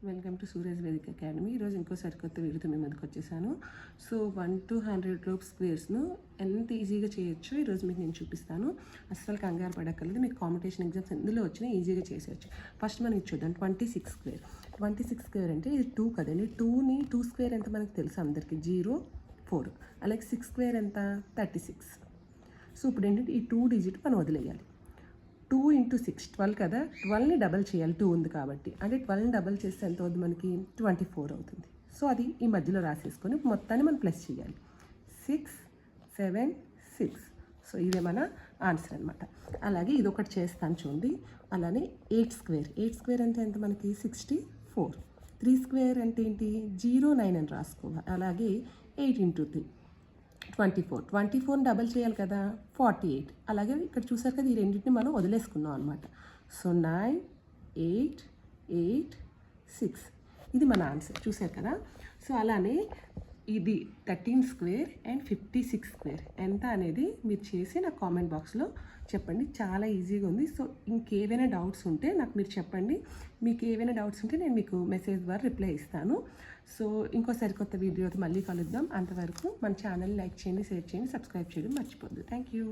Welcome to Suraj వేదిక academy. ఈరోజు ఇంకో సరికొత్త వీడియోతో మీ ముందుకు వచ్చేసాను. సో 1 to 100 రూప్ స్క్వేర్స్ను ఎంత ఈజీగా చేయొచ్చు ఈరోజు మీకు నేను చూపిస్తాను. అస్సలు కంగారు పడక్కర్లేదు. మీకు కాంపిటీషన్ ఎగ్జామ్స్ ఎందులో వచ్చినా ఈజీగా చేసేయచ్చు. ఫస్ట్ మనం చూద్దాం 26 స్క్వేర్. 26 స్క్వేర్ అంటే ఇది 2 కదండి. 2 స్క్వేర్ ఎంత మనకు తెలుసు అందరికీ, 0 4. అలాగే 6 స్క్వేర్ ఎంత 36. సో ఇప్పుడు ఏంటంటే ఈ 2 డిజిట్ మనం వదిలేయాలి. 2 × 6 12 కదా, 12ని డబల్ చేయాలి, 2 ఉంది కాబట్టి. అంటే 12ని డబల్ చేస్తే ఎంత అవుతుంది మనకి 24 అవుతుంది. సో అది ఈ మధ్యలో రాసేసుకొని మొత్తాన్ని మనం ప్లస్ చేయాలి. 6 7 6. సో ఇదే మన ఆన్సర్ అనమాట. అలాగే ఇది ఒకటి చేస్తాను చూడండి. అలానే 8 స్క్వేర్. 8 స్క్వేర్ అంటే ఎంత మనకి 64. 3 స్క్వేర్ అంటే ఏంటి 0 9 అని రాసుకోవాలి. అలాగే 8 × 3 24. 24ని డబల్ చేయాలి కదా 48. అలాగే ఇక్కడ చూసారు కదా, ఈ రెండింటిని మనం వదిలేసుకున్నాం అనమాట. సో 9 8 8 6 ఇది మన ఆన్సర్. చూసారు కదా. సో అలానే ఇది 13 స్క్వేర్ అండ్ 56 స్క్వేర్ ఎంత అనేది మీరు చేసి నాకు కామెంట్ బాక్స్లో చెప్పండి. చాలా ఈజీగా ఉంది. సో ఇంకేవైనా డౌట్స్ ఉంటే నాకు మీరు చెప్పండి. మీకు ఏవైనా డౌట్స్ ఉంటే నేను మీకు మెసేజ్ ద్వారా రిప్లై ఇస్తాను. సో ఇంకో సరికొత్త వీడియోతో మళ్ళీ కలుద్దాం. అంతవరకు మన ఛానల్ లైక్ చేయండి, షేర్ చేయండి, సబ్స్క్రైబ్ చేయడం మర్చిపోద్దు. Thank you.